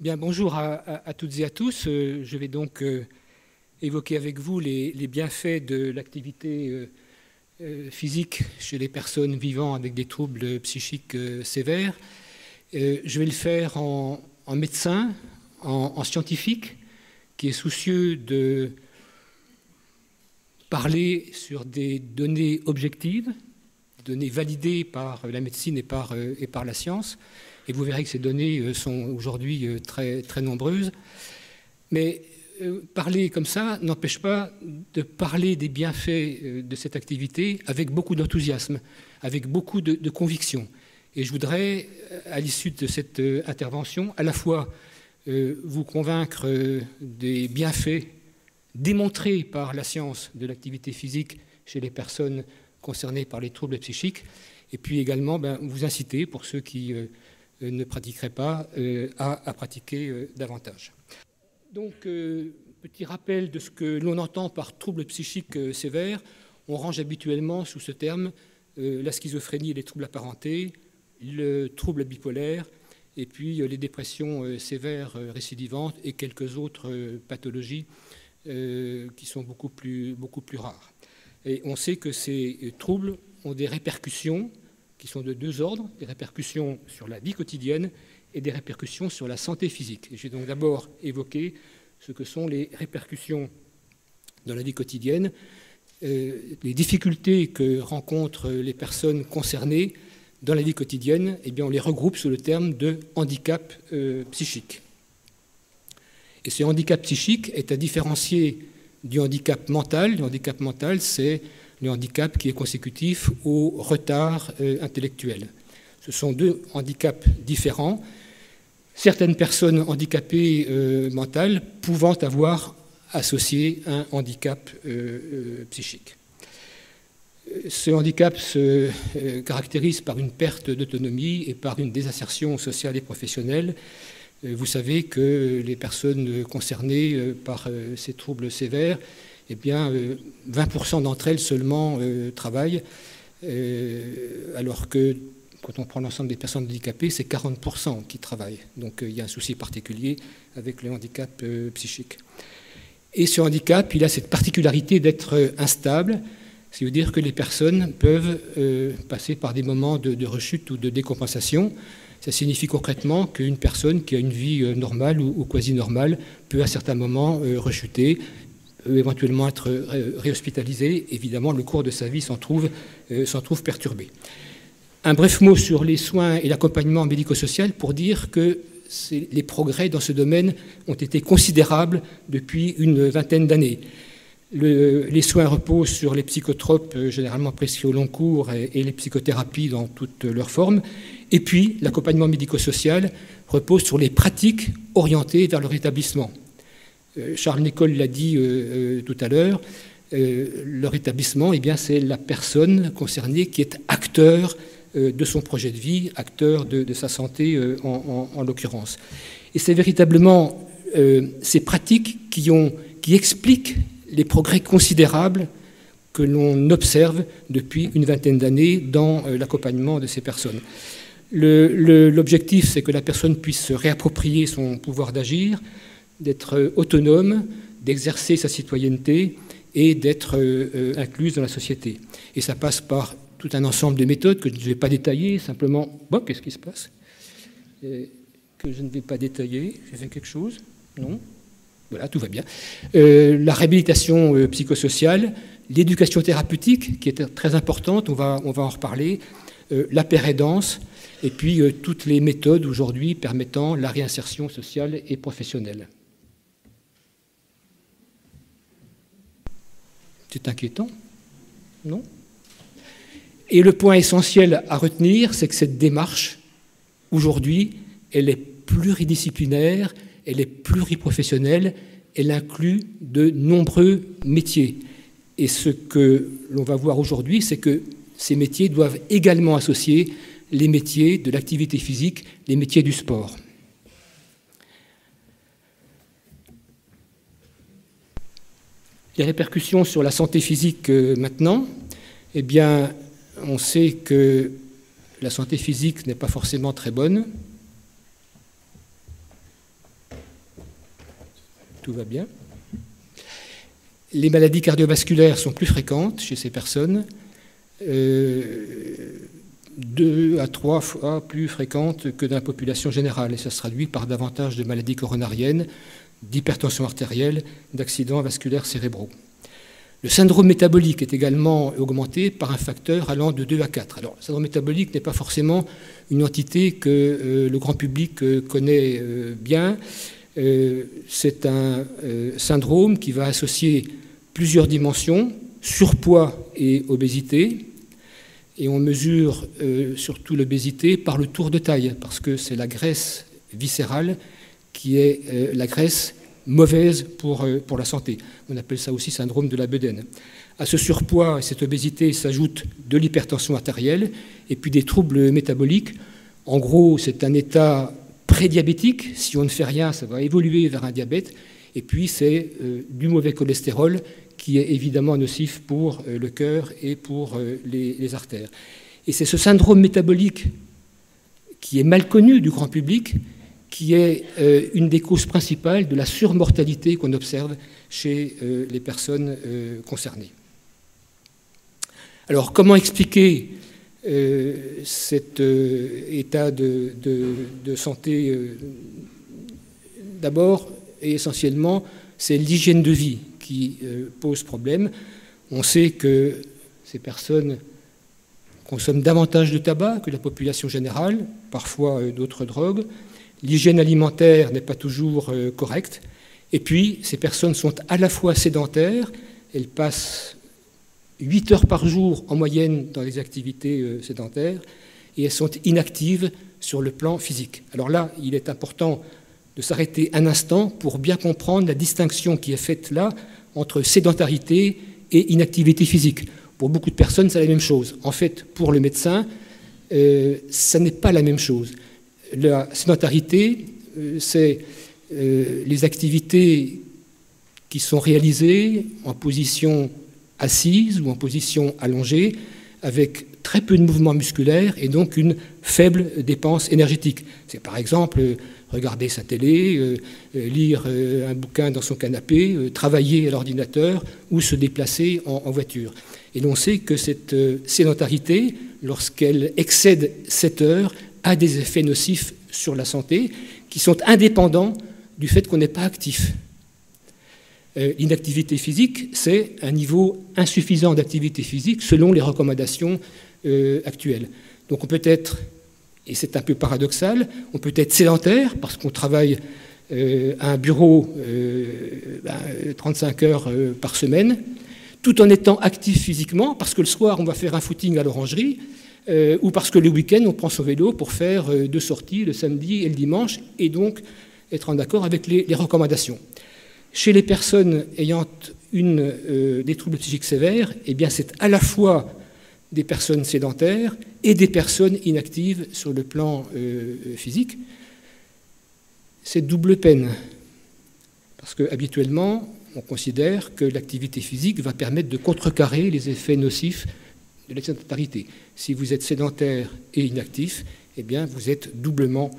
Bien, bonjour à toutes et à tous. Je vais donc évoquer avec vous les bienfaits de l'activité physique chez les personnes vivant avec des troubles psychiques sévères. Je vais le faire en médecin, en scientifique, qui est soucieux de parler sur des données objectives, des données validées par la médecine et par la science. Et vous verrez que ces données sont aujourd'hui très, très nombreuses. Mais parler comme ça n'empêche pas de parler des bienfaits de cette activité avec beaucoup d'enthousiasme, avec beaucoup de conviction. Et je voudrais, à l'issue de cette intervention, à la fois vous convaincre des bienfaits démontrés par la science de l'activité physique chez les personnes concernées par les troubles psychiques, et puis également vous inciter, pour ceux qui ne pratiqueraient pas, à pratiquer davantage. Donc, petit rappel de ce que l'on entend par troubles psychiques sévères. On range habituellement sous ce terme la schizophrénie et les troubles apparentés, le trouble bipolaire, et puis les dépressions sévères récidivantes et quelques autres pathologies qui sont beaucoup plus rares. Et on sait que ces troubles ont des répercussions qui sont de deux ordres, des répercussions sur la vie quotidienne et des répercussions sur la santé physique. Et j'ai donc d'abord évoqué ce que sont les répercussions dans la vie quotidienne, les difficultés que rencontrent les personnes concernées dans la vie quotidienne, eh bien on les regroupe sous le terme de handicap psychique. Et ce handicap psychique est à différencier du handicap mental. Le handicap mental, c'est le handicap qui est consécutif au retard intellectuel. Ce sont deux handicaps différents. Certaines personnes handicapées mentales pouvant avoir associé un handicap psychique. Ce handicap se caractérise par une perte d'autonomie et par une désinsertion sociale et professionnelle. Vous savez que les personnes concernées par ces troubles sévères, eh bien, 20% d'entre elles seulement travaillent, alors que quand on prend l'ensemble des personnes handicapées, c'est 40% qui travaillent. Donc il y a un souci particulier avec le handicap psychique. Et ce handicap, il a cette particularité d'être instable, ce qui veut dire que les personnes peuvent passer par des moments de rechute ou de décompensation. Ça signifie concrètement qu'une personne qui a une vie normale ou quasi normale peut à certains moments rechuter, éventuellement être réhospitalisé. Évidemment, le cours de sa vie s'en trouve perturbé. Un bref mot sur les soins et l'accompagnement médico-social pour dire que les progrès dans ce domaine ont été considérables depuis une vingtaine d'années. Les soins reposent sur les psychotropes généralement prescrits au long cours et les psychothérapies dans toutes leurs formes. Et puis, l'accompagnement médico-social repose sur les pratiques orientées vers le rétablissement. Charles Nicolle l'a dit tout à l'heure, le rétablissement, eh bien, c'est la personne concernée qui est acteur de son projet de vie, acteur de sa santé en l'occurrence. Et c'est véritablement ces pratiques qui expliquent les progrès considérables que l'on observe depuis une vingtaine d'années dans l'accompagnement de ces personnes. L'objectif, c'est que la personne puisse se réapproprier son pouvoir d'agir, d'être autonome, d'exercer sa citoyenneté et d'être incluse dans la société. Et ça passe par tout un ensemble de méthodes que je ne vais pas détailler, simplement... Bon, qu'est-ce qui se passe que je ne vais pas détailler. J'ai fait quelque chose? Non? Voilà, tout va bien. La réhabilitation psychosociale, l'éducation thérapeutique, qui est très importante, on va en reparler, la pérédance, et puis toutes les méthodes aujourd'hui permettant la réinsertion sociale et professionnelle. C'est inquiétant, non? Et le point essentiel à retenir, c'est que cette démarche, aujourd'hui, elle est pluridisciplinaire, elle est pluriprofessionnelle, elle inclut de nombreux métiers. Et ce que l'on va voir aujourd'hui, c'est que ces métiers doivent également associer les métiers de l'activité physique, les métiers du sport. Les répercussions sur la santé physique maintenant, eh bien, on sait que la santé physique n'est pas forcément très bonne. tout va bien. Les maladies cardiovasculaires sont plus fréquentes chez ces personnes, 2 à 3 fois plus fréquentes que dans la population générale, et ça se traduit par davantage de maladies coronariennes, d'hypertension artérielle, d'accidents vasculaires cérébraux. Le syndrome métabolique est également augmenté par un facteur allant de 2 à 4. Alors, le syndrome métabolique n'est pas forcément une entité que le grand public connaît bien. C'est un syndrome qui va associer plusieurs dimensions, surpoids et obésité, et on mesure surtout l'obésité par le tour de taille, parce que c'est la graisse viscérale qui est la graisse mauvaise pour la santé. On appelle ça aussi syndrome de la bedaine. À ce surpoids et cette obésité s'ajoute de l'hypertension artérielle et puis des troubles métaboliques. En gros, c'est un état prédiabétique. Si on ne fait rien, ça va évoluer vers un diabète. Et puis, c'est du mauvais cholestérol qui est évidemment nocif pour le cœur et pour les artères. Et c'est ce syndrome métabolique qui est mal connu du grand public, qui est une des causes principales de la surmortalité qu'on observe chez les personnes concernées. Alors, comment expliquer cet état de santé? D'abord et essentiellement, c'est l'hygiène de vie qui pose problème. On sait que ces personnes consomment davantage de tabac que la population générale, parfois d'autres drogues. L'hygiène alimentaire n'est pas toujours correcte. Et puis, ces personnes sont à la fois sédentaires, elles passent 8 heures par jour en moyenne dans les activités sédentaires, et elles sont inactives sur le plan physique. Alors là, il est important de s'arrêter un instant pour bien comprendre la distinction qui est faite là entre sédentarité et inactivité physique. Pour beaucoup de personnes, c'est la même chose. En fait, pour le médecin, ça n'est pas la même chose. La sédentarité, c'est les activités qui sont réalisées en position assise ou en position allongée, avec très peu de mouvements musculaires et donc une faible dépense énergétique. C'est par exemple regarder sa télé, lire un bouquin dans son canapé, travailler à l'ordinateur ou se déplacer en voiture. Et l'on sait que cette sédentarité, lorsqu'elle excède 7 heures, a des effets nocifs sur la santé qui sont indépendants du fait qu'on n'est pas actif. L'inactivité physique, c'est un niveau insuffisant d'activité physique selon les recommandations actuelles. Donc on peut être, et c'est un peu paradoxal, on peut être sédentaire parce qu'on travaille à un bureau 35 heures par semaine, tout en étant actif physiquement, parce que le soir on va faire un footing à l'orangerie, ou parce que le week-end on prend son vélo pour faire 2 sorties le samedi et le dimanche, et donc être en accord avec les recommandations. Chez les personnes ayant des troubles psychiques sévères, eh bien c'est à la fois des personnes sédentaires et des personnes inactives sur le plan physique. C'est double peine, parce qu'habituellement, on considère que l'activité physique va permettre de contrecarrer les effets nocifs de la sédentarité. Si vous êtes sédentaire et inactif, eh bien, vous êtes doublement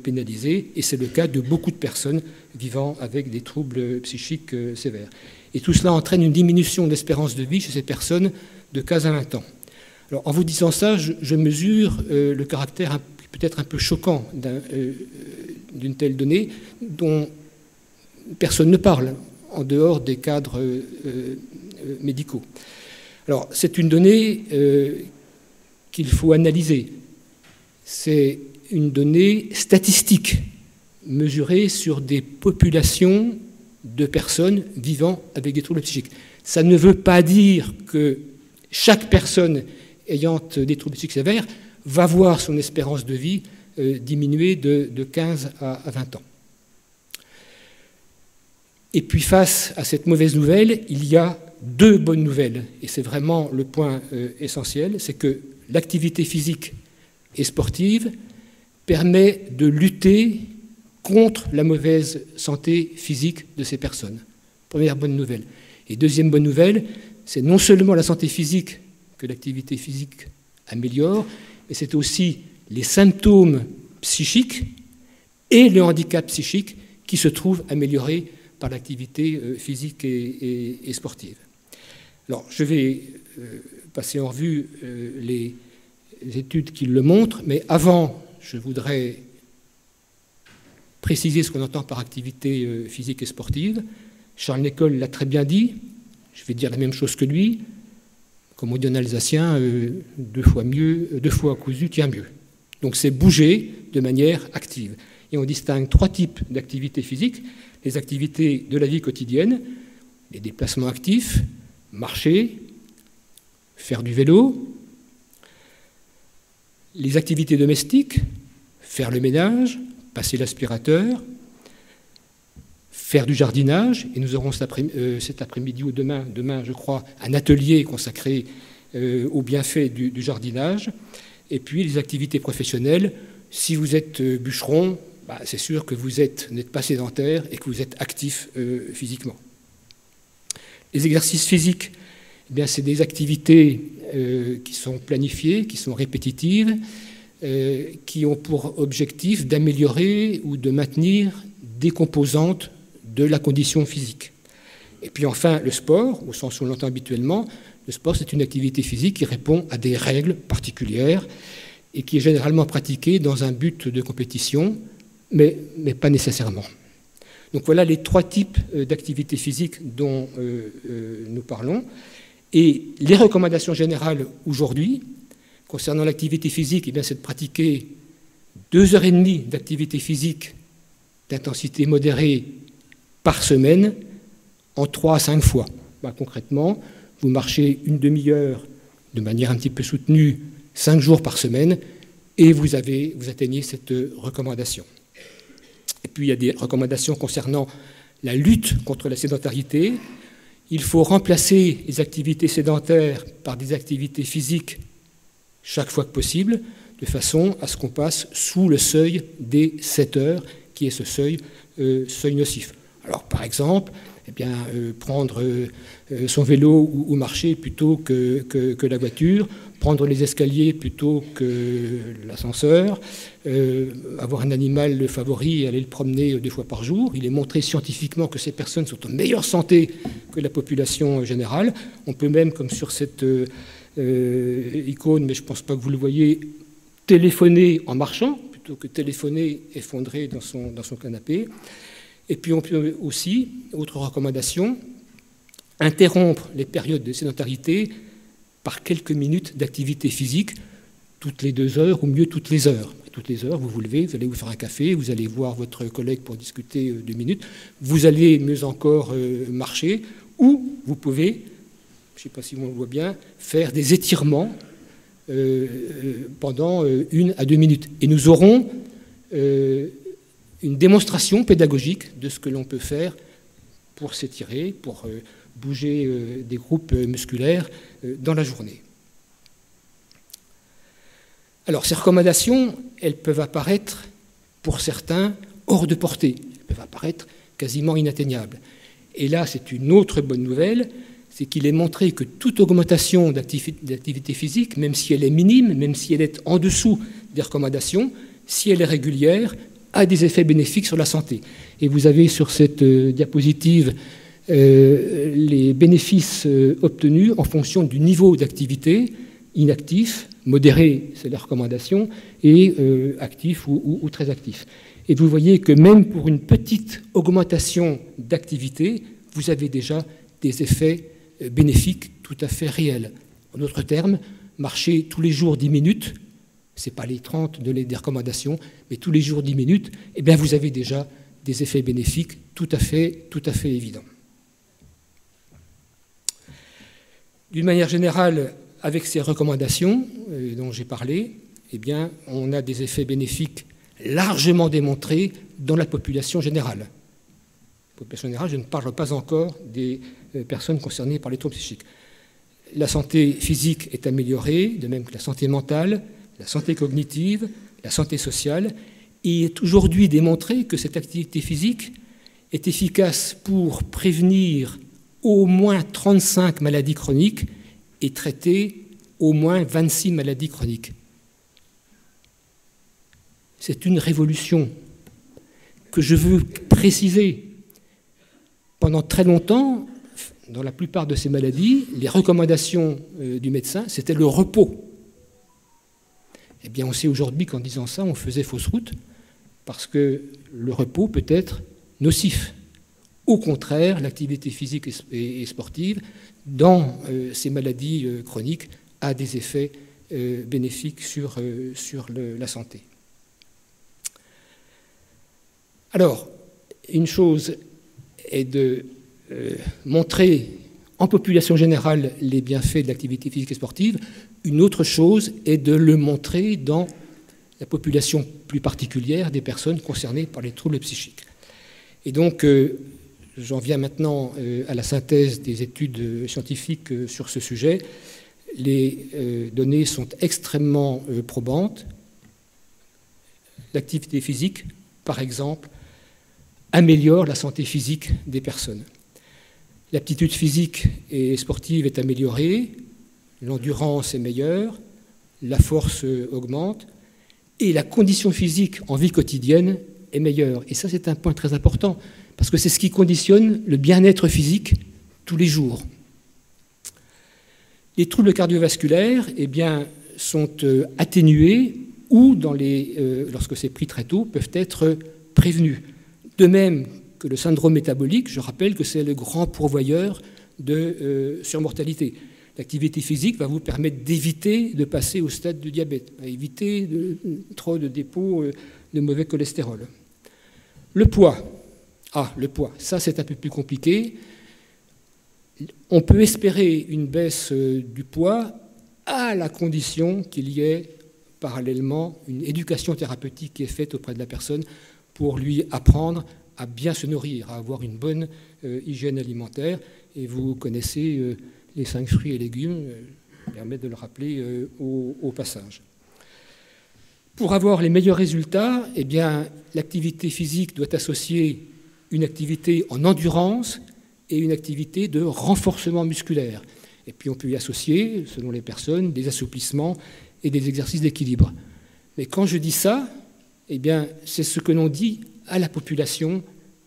pénalisé, et c'est le cas de beaucoup de personnes vivant avec des troubles psychiques sévères. Et tout cela entraîne une diminution de l'espérance de vie chez ces personnes de 15 à 20 ans. Alors, en vous disant ça, je mesure le caractère peut-être un peu choquant d'une telle donnée dont personne ne parle en dehors des cadres médicaux. Alors, c'est une donnée qu'il faut analyser. C'est une donnée statistique mesurée sur des populations de personnes vivant avec des troubles psychiques. Ça ne veut pas dire que chaque personne ayant des troubles psychiques sévères va voir son espérance de vie diminuer de 15 à 20 ans. Et puis face à cette mauvaise nouvelle, il y a 2 bonnes nouvelles, et c'est vraiment le point essentiel, c'est que l'activité physique et sportive permet de lutter contre la mauvaise santé physique de ces personnes. Première bonne nouvelle. Et deuxième bonne nouvelle, c'est non seulement la santé physique que l'activité physique améliore, mais c'est aussi les symptômes psychiques et le handicap psychique qui se trouvent améliorés par l'activité physique et sportive. Alors, je vais passer en revue les études qui le montrent, mais avant, je voudrais préciser ce qu'on entend par activité physique et sportive. Charles Nicolle l'a très bien dit, je vais dire la même chose que lui, comme on dit en alsacien, deux fois cousu tient mieux. Donc c'est bouger de manière active. Et on distingue trois types d'activités physiques: les activités de la vie quotidienne, les déplacements actifs, marcher, faire du vélo, les activités domestiques, faire le ménage, passer l'aspirateur, faire du jardinage, et nous aurons cet après-midi ou demain, je crois, un atelier consacré aux bienfaits du jardinage. Et puis les activités professionnelles, si vous êtes bûcheron, c'est sûr que vous n'êtes pas sédentaire et que vous êtes actif physiquement. Les exercices physiques, eh bien, c'est des activités qui sont planifiées, qui sont répétitives, qui ont pour objectif d'améliorer ou de maintenir des composantes de la condition physique. Et puis enfin, le sport, au sens où on l'entend habituellement, le sport, c'est une activité physique qui répond à des règles particulières et qui est généralement pratiquée dans un but de compétition, mais pas nécessairement. Donc voilà les trois types d'activités physiques dont nous parlons. Et les recommandations générales aujourd'hui, concernant l'activité physique, eh bien, c'est de pratiquer 2h30 d'activité physique d'intensité modérée par semaine en 3 à 5 fois. Concrètement, vous marchez une demi-heure de manière un petit peu soutenue 5 jours par semaine et vous atteignez cette recommandation. Et puis il y a des recommandations concernant la lutte contre la sédentarité. Il faut remplacer les activités sédentaires par des activités physiques chaque fois que possible, de façon à ce qu'on passe sous le seuil des 7 heures, qui est ce seuil nocif. Alors par exemple, eh bien, prendre son vélo ou marcher plutôt que la voiture, prendre les escaliers plutôt que l'ascenseur, avoir un animal favori et aller le promener 2 fois par jour. Il est montré scientifiquement que ces personnes sont en meilleure santé que la population générale. On peut même, comme sur cette icône, mais je ne pense pas que vous le voyez, téléphoner en marchant, plutôt que téléphoner effondré dans son canapé. Et puis on peut aussi, autre recommandation, interrompre les périodes de sédentarité par quelques minutes d'activité physique, toutes les 2 heures, ou mieux toutes les heures. Toutes les heures, vous vous levez, vous allez vous faire un café, vous allez voir votre collègue pour discuter 2 minutes, vous allez mieux encore marcher, ou vous pouvez, je ne sais pas si on le voit bien, faire des étirements pendant 1 à 2 minutes. Et nous aurons une démonstration pédagogique de ce que l'on peut faire pour s'étirer, pour bouger des groupes musculaires dans la journée. Alors, ces recommandations, elles peuvent apparaître, pour certains, hors de portée. Elles peuvent apparaître quasiment inatteignables. Et là, c'est une autre bonne nouvelle, c'est qu'il est montré que toute augmentation d'activité physique, même si elle est minime, même si elle est en dessous des recommandations, si elle est régulière, a des effets bénéfiques sur la santé. Et vous avez sur cette diapositive les bénéfices obtenus en fonction du niveau d'activité: inactif, modéré, c'est la recommandation, et actif ou très actif. Et vous voyez que même pour une petite augmentation d'activité, vous avez déjà des effets bénéfiques tout à fait réels. En d'autres termes, marcher tous les jours 10 minutes, ce n'est pas les 30 des recommandations, mais tous les jours 10 minutes, eh bien vous avez déjà des effets bénéfiques tout à fait évidents. D'une manière générale, avec ces recommandations dont j'ai parlé, eh bien, on a des effets bénéfiques largement démontrés dans la population générale. La population générale, je ne parle pas encore des personnes concernées par les troubles psychiques. La santé physique est améliorée, de même que la santé mentale, la santé cognitive, la santé sociale. Il est aujourd'hui démontré que cette activité physique est efficace pour prévenir au moins 35 maladies chroniques et traiter au moins 26 maladies chroniques. C'est une révolution que je veux préciser. Pendant très longtemps, dans la plupart de ces maladies, les recommandations du médecin, c'était le repos. Eh bien, on sait aujourd'hui qu'en disant ça, on faisait fausse route, parce que le repos peut être nocif. Au contraire, l'activité physique et sportive, dans ces maladies chroniques, a des effets bénéfiques sur la santé. Alors, une chose est de montrer en population générale les bienfaits de l'activité physique et sportive. Une autre chose est de le montrer dans la population plus particulière des personnes concernées par les troubles psychiques. Et donc, j'en viens maintenant à la synthèse des études scientifiques sur ce sujet. Les données sont extrêmement probantes. L'activité physique, par exemple, améliore la santé physique des personnes. L'aptitude physique et sportive est améliorée, l'endurance est meilleure, la force augmente, et la condition physique en vie quotidienne est meilleure. Et ça, c'est un point très important, parce que c'est ce qui conditionne le bien-être physique tous les jours. Les troubles cardiovasculaires, eh bien, sont atténués ou, lorsque c'est pris très tôt, peuvent être prévenus. De même que le syndrome métabolique, je rappelle que c'est le grand pourvoyeur de surmortalité. L'activité physique va vous permettre d'éviter de passer au stade du diabète, éviter trop de dépôts de mauvais cholestérol. Le poids. Le poids, ça c'est un peu plus compliqué. On peut espérer une baisse du poids à la condition qu'il y ait parallèlement une éducation thérapeutique qui est faite auprès de la personne pour lui apprendre à bien se nourrir, à avoir une bonne hygiène alimentaire. Et vous connaissez les 5 fruits et légumes, permet de le rappeler au passage. Pour avoir les meilleurs résultats, eh bien, l'activité physique doit associer une activité en endurance et une activité de renforcement musculaire. Et puis on peut y associer, selon les personnes, des assouplissements et des exercices d'équilibre. Mais quand je dis ça, eh bien, c'est ce que l'on dit à la population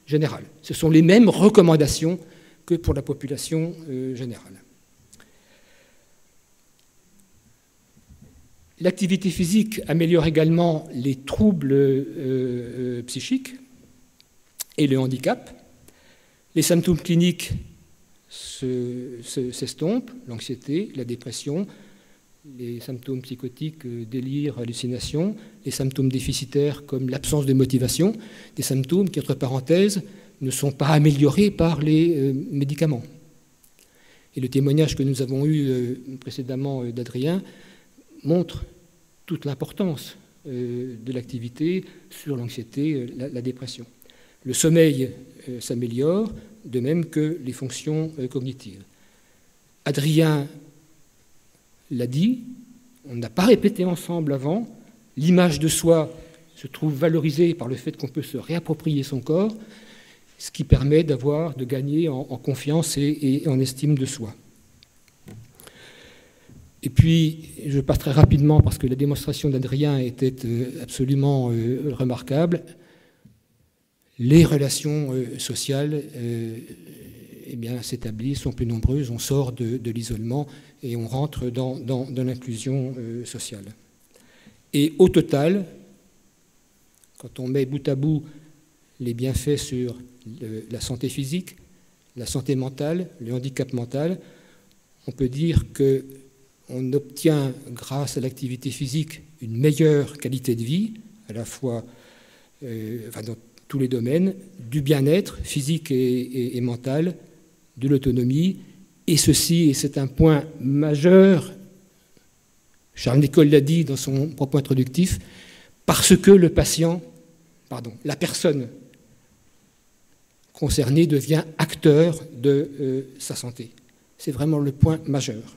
générale. Ce sont les mêmes recommandations que pour la population générale. L'activité physique améliore également les troubles psychiques et le handicap. Les symptômes cliniques s'estompent, l'anxiété, la dépression, les symptômes psychotiques, délire, hallucination, les symptômes déficitaires comme l'absence de motivation, des symptômes qui, entre parenthèses, ne sont pas améliorés par les médicaments. Et le témoignage que nous avons eu précédemment d'Adrien montre toute l'importance de l'activité sur l'anxiété, la dépression. Le sommeil s'améliore, de même que les fonctions cognitives. Adrien l'a dit, on n'a pas répété ensemble avant, l'image de soi se trouve valorisée par le fait qu'on peut se réapproprier son corps, ce qui permet de gagner en confiance et en estime de soi. Et puis, je passe très rapidement parce que la démonstration d'Adrien était absolument remarquable. Les relations sociales s'établissent, sont plus nombreuses, on sort de l'isolement et on rentre dans l'inclusion sociale. Et au total, quand on met bout à bout les bienfaits sur la santé physique, la santé mentale, le handicap mental, on peut dire qu'on obtient, grâce à l'activité physique, une meilleure qualité de vie, à la fois dans tous les domaines, du bien-être physique et mental, de l'autonomie, et ceci, et c'est un point majeur, Charles Nicolle l'a dit dans son propos introductif, parce que la personne concernée devient acteur de sa santé. C'est vraiment le point majeur.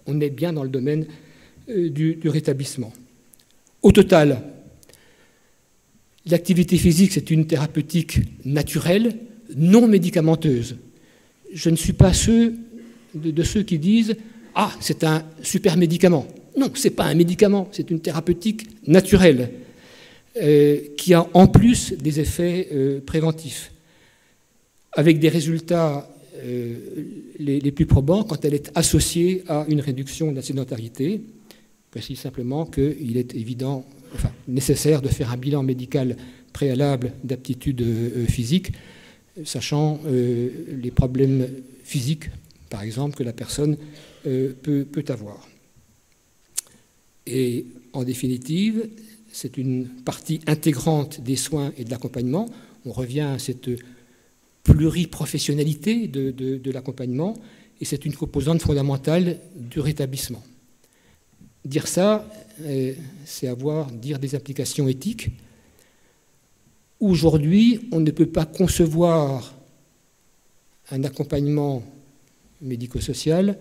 On est bien dans le domaine du rétablissement. Au total, l'activité physique, c'est une thérapeutique naturelle, non médicamenteuse. Je ne suis pas de ceux qui disent « Ah, c'est un super médicament ». Non, ce n'est pas un médicament, c'est une thérapeutique naturelle qui a en plus des effets préventifs. avec des résultats les plus probants quand elle est associée à une réduction de la sédentarité. Je précise simplement qu'il est évident, enfin, nécessaire de faire un bilan médical préalable d'aptitude physique, sachant les problèmes physiques, par exemple, que la personne peut avoir. Et en définitive, c'est une partie intégrante des soins et de l'accompagnement. On revient à cette pluriprofessionnalité de l'accompagnement, et c'est une composante fondamentale du rétablissement. Dire ça, c'est dire des applications éthiques. Aujourd'hui, on ne peut pas concevoir un accompagnement médico-social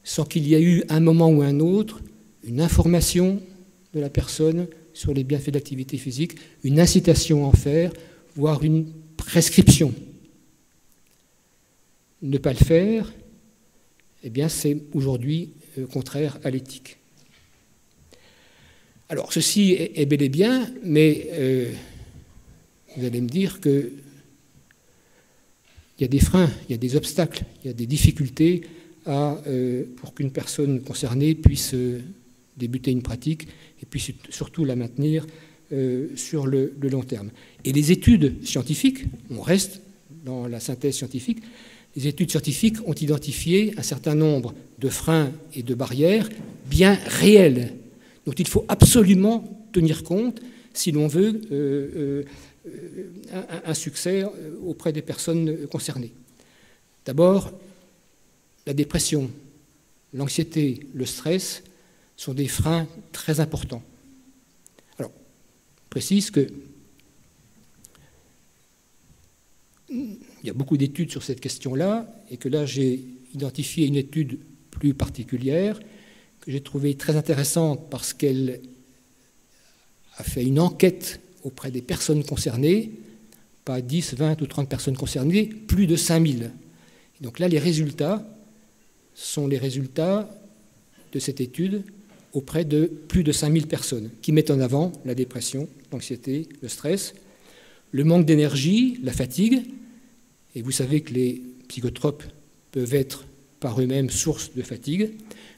sans qu'il y ait eu, à un moment ou un autre, une information de la personne sur les bienfaits de l'activité physique, une incitation à en faire, voire une prescription. Ne pas le faire, eh bien, c'est aujourd'hui contraire à l'éthique. Alors, ceci est bel et bien, mais vous allez me dire qu'il y a des freins, il y a des obstacles, il y a des difficultés pour qu'une personne concernée puisse débuter une pratique et puis surtout la maintenir sur le long terme. Et les études scientifiques, on reste dans la synthèse scientifique, les études scientifiques ont identifié un certain nombre de freins et de barrières bien réels dont il faut absolument tenir compte si l'on veut un succès auprès des personnes concernées. D'abord, la dépression, l'anxiété, le stress sont des freins très importants. Alors, je précise que il y a beaucoup d'études sur cette question-là, et que là, j'ai identifié une étude plus particulière que j'ai trouvée très intéressante parce qu'elle a fait une enquête auprès des personnes concernées, pas 10, 20 ou 30 personnes concernées, plus de 5000. Donc là, les résultats sont les résultats de cette étude auprès de plus de 5000 personnes qui mettent en avant la dépression, l'anxiété, le stress, le manque d'énergie, la fatigue. Et vous savez que les psychotropes peuvent être par eux-mêmes source de fatigue,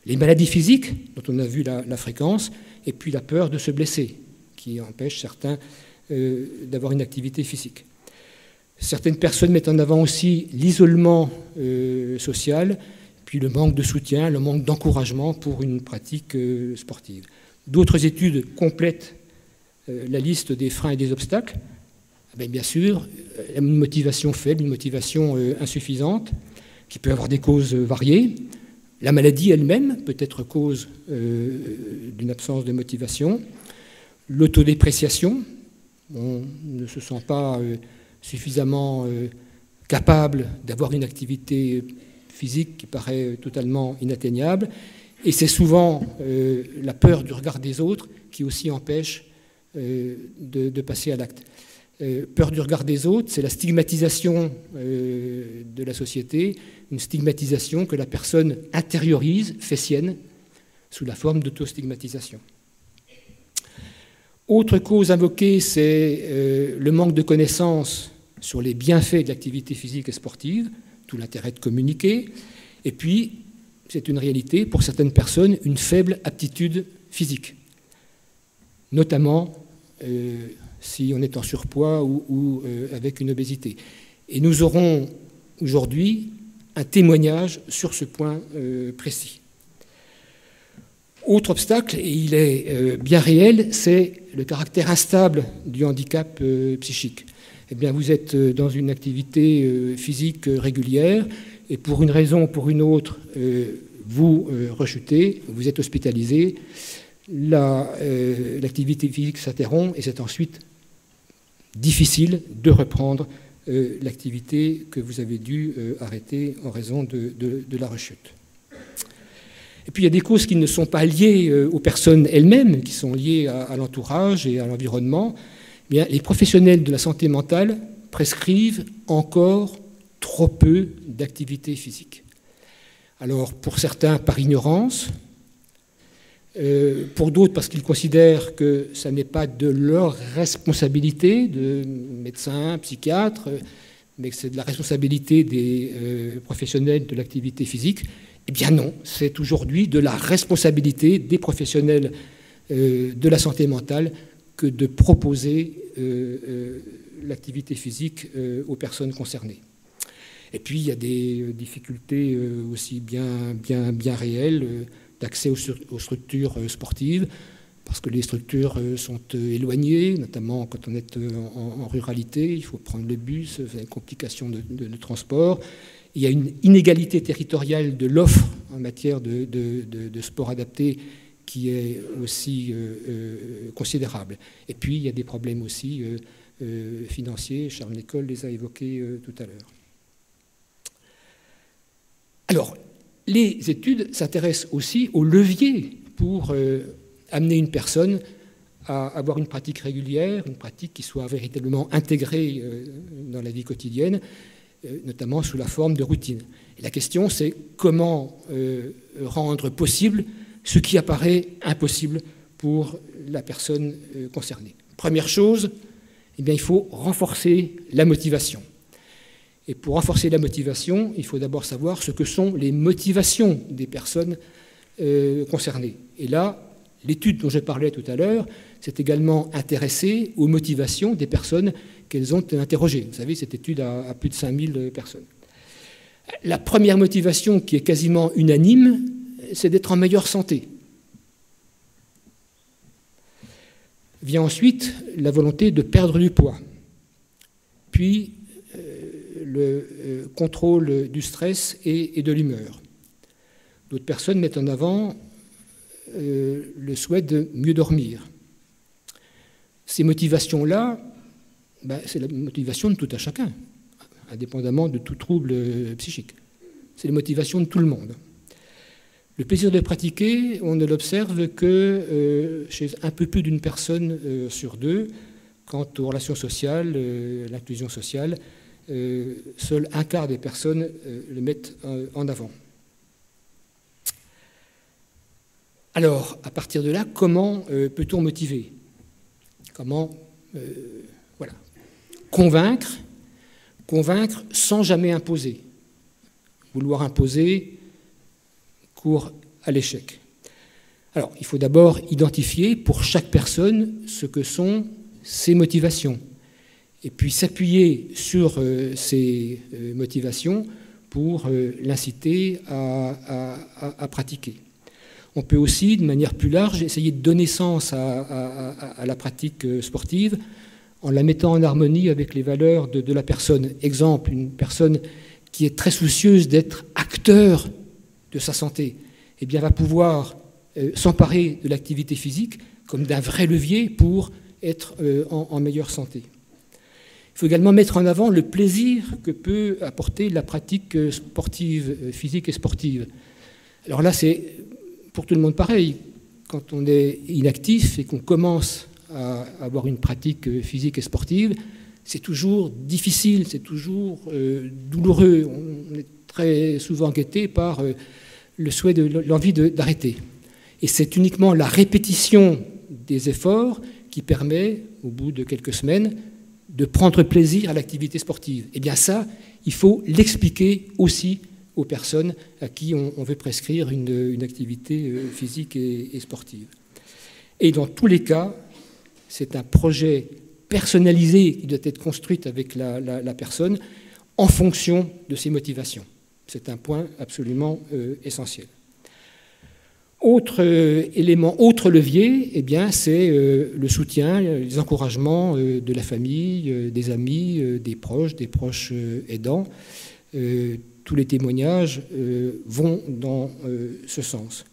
les maladies physiques, dont on a vu la fréquence, et puis la peur de se blesser, qui empêche certains d'avoir une activité physique. Certaines personnes mettent en avant aussi l'isolement social, puis le manque de soutien, le manque d'encouragement pour une pratique sportive. D'autres études complètent la liste des freins et des obstacles. Bien sûr, une motivation faible, une motivation insuffisante, qui peut avoir des causes variées. La maladie elle-même peut être cause d'une absence de motivation. L'autodépréciation, on ne se sent pas suffisamment capable d'avoir une activité physique qui paraît totalement inatteignable. Et c'est souvent la peur du regard des autres qui aussi empêche de passer à l'acte. Peur du regard des autres, c'est la stigmatisation de la société, une stigmatisation que la personne intériorise, fait sienne, sous la forme d'autostigmatisation. Autre cause invoquée, c'est le manque de connaissances sur les bienfaits de l'activité physique et sportive, tout l'intérêt de communiquer, et puis, c'est une réalité, pour certaines personnes, une faible aptitude physique, notamment si on est en surpoids ou avec une obésité. Et nous aurons aujourd'hui un témoignage sur ce point précis. Autre obstacle, et il est bien réel, c'est le caractère instable du handicap psychique. Eh bien, vous êtes dans une activité physique régulière et pour une raison ou pour une autre, vous rechutez, vous êtes hospitalisé, l'activité physique s'interrompt et c'est ensuite difficile de reprendre l'activité que vous avez dû arrêter en raison de la rechute. Et puis il y a des causes qui ne sont pas liées aux personnes elles-mêmes, qui sont liées à l'entourage et à l'environnement. Eh bien, les professionnels de la santé mentale prescrivent encore trop peu d'activité physique. Alors pour certains par ignorance, pour d'autres parce qu'ils considèrent que ça n'est pas de leur responsabilité de médecins, psychiatres, mais que c'est de la responsabilité des professionnels de l'activité physique. Eh bien non, c'est aujourd'hui de la responsabilité des professionnels de la santé mentale que de proposer l'activité physique aux personnes concernées. Et puis il y a des difficultés aussi bien réelles d'accès aux structures sportives, parce que les structures sont éloignées, notamment quand on est en ruralité, il faut prendre le bus, il y a une complication de transport. Il y a une inégalité territoriale de l'offre en matière de sport adapté qui est aussi considérable. Et puis il y a des problèmes aussi financiers, Charles Nicolle les a évoqués tout à l'heure. Alors, les études s'intéressent aussi aux leviers pour amener une personne à avoir une pratique régulière, une pratique qui soit véritablement intégrée dans la vie quotidienne, notamment sous la forme de routine. Et la question, c'est comment rendre possible ce qui apparaît impossible pour la personne concernée. Première chose, eh bien, il faut renforcer la motivation. Et pour renforcer la motivation, il faut d'abord savoir ce que sont les motivations des personnes concernées. Et là, l'étude dont je parlais tout à l'heure s'est également intéressée aux motivations des personnes qu'elles ont interrogées. Vous savez, cette étude a plus de 5000 personnes. La première motivation, qui est quasiment unanime, c'est d'être en meilleure santé. Vient ensuite la volonté de perdre du poids, puis le contrôle du stress et de l'humeur. D'autres personnes mettent en avant le souhait de mieux dormir. Ces motivations-là, c'est la motivation de tout un chacun, indépendamment de tout trouble psychique. C'est la motivation de tout le monde. Le plaisir de pratiquer, on ne l'observe que chez un peu plus d'une personne sur deux. Quant aux relations sociales, l'inclusion sociale, seul un quart des personnes le mettent en avant. Alors, à partir de là, comment peut-on motiver? Comment convaincre sans jamais imposer. Vouloir imposer court à l'échec. Alors, il faut d'abord identifier pour chaque personne ce que sont ses motivations, et puis s'appuyer sur ces motivations pour l'inciter à pratiquer. On peut aussi, de manière plus large, essayer de donner sens à la pratique sportive en la mettant en harmonie avec les valeurs de la personne. Exemple, une personne qui est très soucieuse d'être acteur de sa santé, eh bien, va pouvoir s'emparer de l'activité physique comme d'un vrai levier pour être en meilleure santé. Il faut également mettre en avant le plaisir que peut apporter la pratique sportive, physique et sportive. Alors là, c'est pour tout le monde pareil. Quand on est inactif et qu'on commence à avoir une pratique physique et sportive, c'est toujours difficile, c'est toujours douloureux. On est très souvent inquiété par le souhait, l'envie d'arrêter. Et c'est uniquement la répétition des efforts qui permet, au bout de quelques semaines, de prendre plaisir à l'activité sportive. Eh bien ça, il faut l'expliquer aussi aux personnes à qui on veut prescrire une activité physique et sportive. Et dans tous les cas, c'est un projet personnalisé qui doit être construit avec la personne en fonction de ses motivations. C'est un point absolument essentiel. Autre élément, autre levier, eh bien, c'est le soutien, les encouragements de la famille, des amis, des proches aidants. Tous les témoignages vont dans ce sens.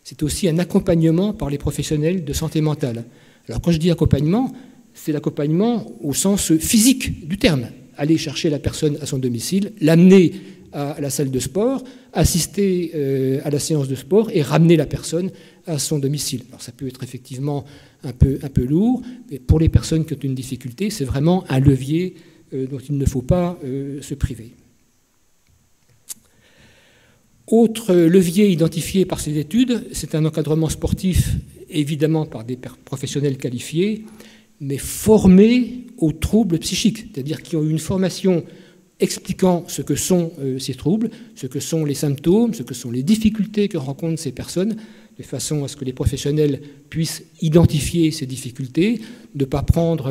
C'est aussi un accompagnement par les professionnels de santé mentale. Alors quand je dis accompagnement, c'est l'accompagnement au sens physique du terme. Aller chercher la personne à son domicile, l'amener à la salle de sport, assister à la séance de sport et ramener la personne à son domicile. Alors ça peut être effectivement un peu lourd, mais pour les personnes qui ont une difficulté, c'est vraiment un levier dont il ne faut pas se priver. Autre levier identifié par ces études, c'est un encadrement sportif, évidemment par des professionnels qualifiés, mais formés aux troubles psychiques, c'est-à-dire qui ont eu une formation expliquant ce que sont ces troubles, ce que sont les symptômes, ce que sont les difficultés que rencontrent ces personnes, de façon à ce que les professionnels puissent identifier ces difficultés, de ne pas prendre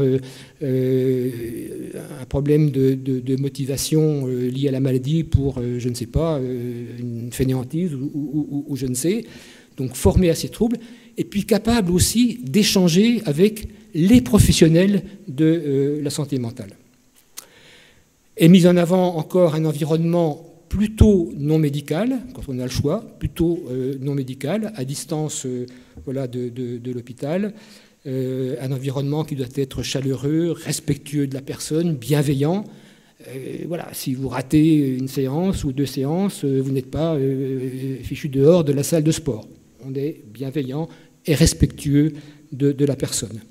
un problème de motivation lié à la maladie pour, je ne sais pas, une fainéantise ou je ne sais. Donc formé à ces troubles, et puis capable aussi d'échanger avec les professionnels de la santé mentale. Est mis en avant encore un environnement plutôt non médical, quand on a le choix, plutôt non médical, à distance voilà, de l'hôpital, un environnement qui doit être chaleureux, respectueux de la personne, bienveillant. Voilà, si vous ratez une séance ou deux séances, vous n'êtes pas fichu dehors de la salle de sport. On est bienveillant et respectueux de la personne.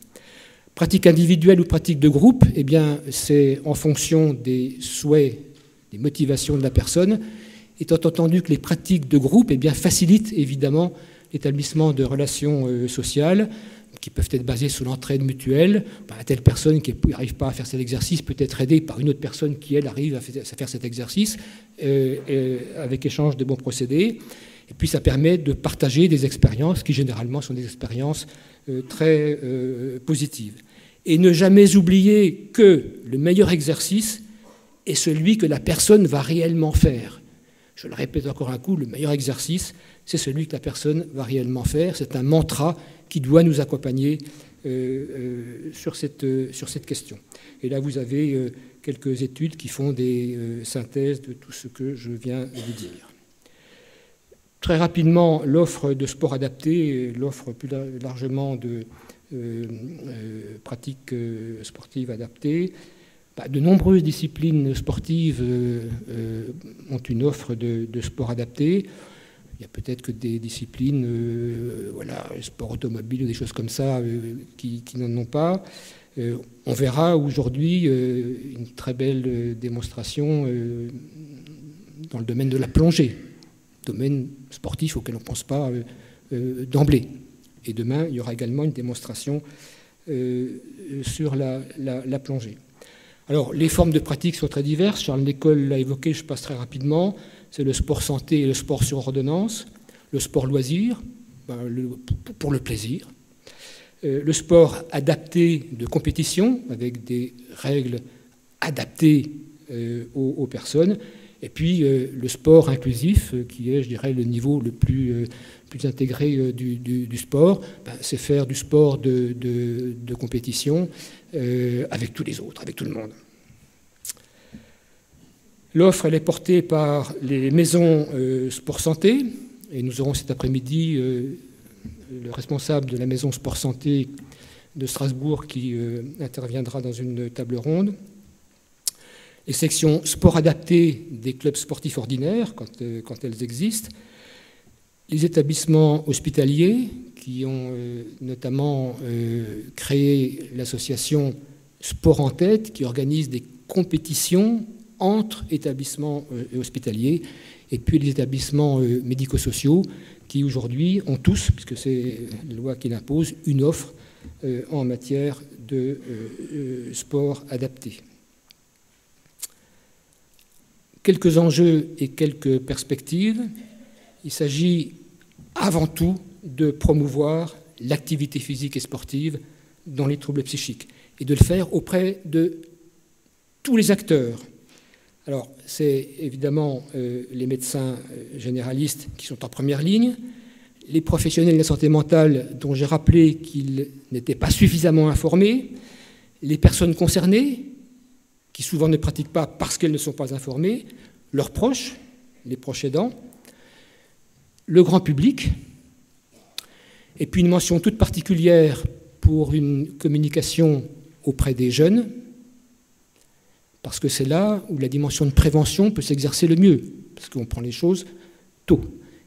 Pratique individuelle ou pratique de groupe, eh bien, c'est en fonction des souhaits, des motivations de la personne, étant entendu que les pratiques de groupe eh bien, facilitent évidemment l'établissement de relations sociales qui peuvent être basées sur l'entraide mutuelle. Telle personne qui n'arrive pas à faire cet exercice peut être aidée par une autre personne qui, elle, arrive à faire cet exercice avec échange de bons procédés. Et puis ça permet de partager des expériences qui généralement sont des expériences très positives. Et ne jamais oublier que le meilleur exercice est celui que la personne va réellement faire. Je le répète encore un coup, le meilleur exercice, c'est celui que la personne va réellement faire. C'est un mantra qui doit nous accompagner sur cette question. Et là, vous avez quelques études qui font des synthèses de tout ce que je viens de dire. Très rapidement, l'offre de sport adapté, l'offre plus largement de pratiques sportives adaptées. De nombreuses disciplines sportives ont une offre de sport adapté. Il y a peut-être que des disciplines, voilà, sport automobile ou des choses comme ça, qui n'en ont pas. On verra aujourd'hui une très belle démonstration dans le domaine de la plongée, domaine sportif auquel on ne pense pas d'emblée. Et demain, il y aura également une démonstration sur la plongée. Alors, les formes de pratique sont très diverses. Charles Nicolle l'a évoqué, je passe très rapidement. C'est le sport santé et le sport sur ordonnance, le sport loisir, pour le plaisir, le sport adapté de compétition, avec des règles adaptées aux personnes, et puis le sport inclusif, qui est, je dirais, le niveau le plus intégré du sport. C'est faire du sport de compétition avec tous les autres, avec tout le monde. L'offre, elle est portée par les maisons Sport Santé, et nous aurons cet après-midi le responsable de la maison Sport Santé de Strasbourg qui interviendra dans une table ronde. Les sections sport adapté des clubs sportifs ordinaires, quand elles existent. Les établissements hospitaliers qui ont notamment créé l'association Sport en tête, qui organise des compétitions entre établissements hospitaliers, et puis les établissements médico-sociaux qui aujourd'hui ont tous, puisque c'est la loi qui l'impose, une offre en matière de sport adapté. Quelques enjeux et quelques perspectives. Il s'agit avant tout de promouvoir l'activité physique et sportive dans les troubles psychiques et de le faire auprès de tous les acteurs. Alors, c'est évidemment les médecins généralistes qui sont en première ligne, les professionnels de la santé mentale dont j'ai rappelé qu'ils n'étaient pas suffisamment informés, les personnes concernées qui souvent ne pratiquent pas parce qu'elles ne sont pas informées, leurs proches, les proches aidants, le grand public, et puis une mention toute particulière pour une communication auprès des jeunes, parce que c'est là où la dimension de prévention peut s'exercer le mieux, parce qu'on prend les choses tôt.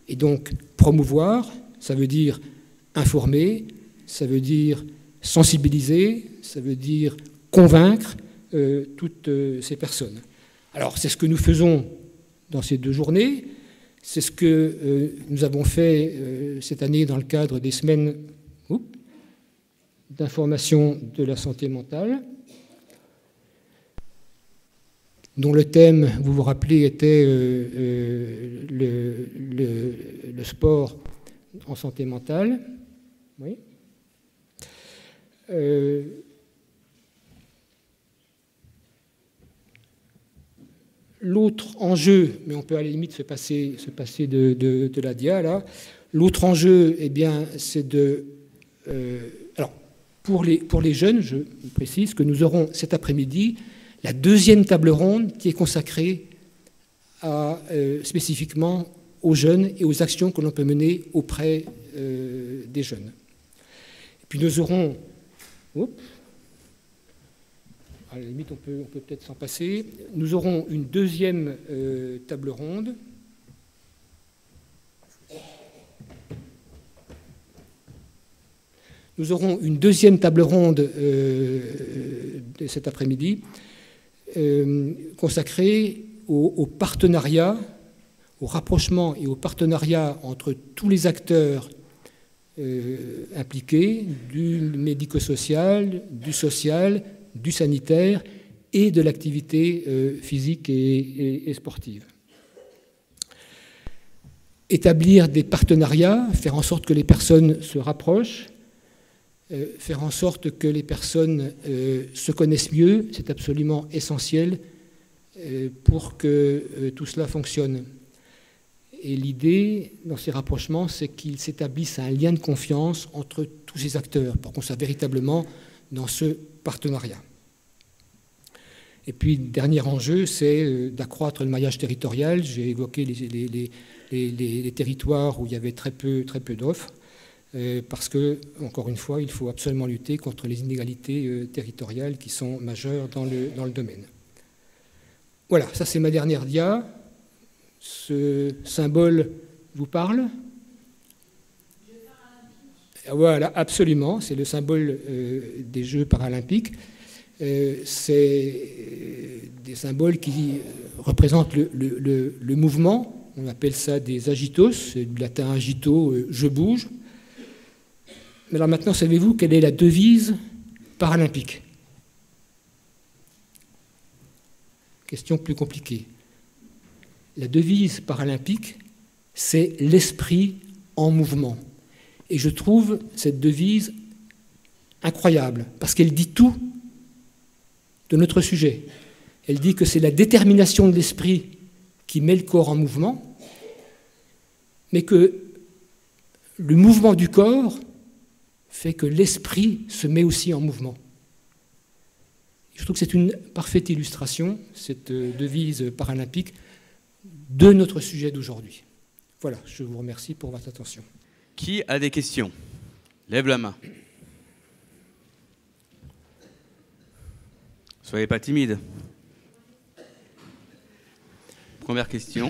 Et donc, promouvoir, ça veut dire informer, ça veut dire sensibiliser, ça veut dire convaincre toutes ces personnes. Alors, c'est ce que nous faisons dans ces 2 journées, c'est ce que nous avons fait cette année dans le cadre des semaines d'information de la santé mentale. dont le thème, vous vous rappelez, était le sport en santé mentale. Oui. L'autre enjeu, mais on peut à la limite se passer de la dia là. L'autre enjeu, eh bien, c'est de... alors, pour les jeunes, je précise que nous aurons cet après-midi la deuxième table ronde qui est consacrée spécifiquement aux jeunes et aux actions que l'on peut mener auprès des jeunes. Et puis nous aurons... à la limite, on peut peut-être s'en passer. Nous aurons une deuxième table ronde. Nous aurons une deuxième table ronde de cet après-midi consacrée au partenariat, au rapprochement et au partenariat entre tous les acteurs impliqués, du médico-social, du social, du sanitaire et de l'activité physique et sportive. Établir des partenariats, faire en sorte que les personnes se rapprochent, faire en sorte que les personnes se connaissent mieux, c'est absolument essentiel pour que tout cela fonctionne. Et l'idée, dans ces rapprochements, c'est qu'il s'établisse un lien de confiance entre tous ces acteurs pour qu'on soit véritablement dans ce partenariat. Et puis, dernier enjeu, c'est d'accroître le maillage territorial. J'ai évoqué les territoires où il y avait très peu d'offres, parce que, encore une fois, il faut absolument lutter contre les inégalités territoriales qui sont majeures dans le domaine. Voilà, ça c'est ma dernière dia. Ce symbole vous parle ? Voilà, absolument, c'est le symbole des Jeux paralympiques. C'est des symboles qui représentent le mouvement. On appelle ça des agitos, c'est du latin agito, je bouge. Mais alors maintenant, savez-vous quelle est la devise paralympique? Question plus compliquée. La devise paralympique, c'est l'esprit en mouvement. Et je trouve cette devise incroyable, parce qu'elle dit tout de notre sujet. Elle dit que c'est la détermination de l'esprit qui met le corps en mouvement, mais que le mouvement du corps fait que l'esprit se met aussi en mouvement. Je trouve que c'est une parfaite illustration, cette devise paralympique, de notre sujet d'aujourd'hui. Voilà, je vous remercie pour votre attention. Qui a des questions? Lève la main. Soyez pas timide. Première question.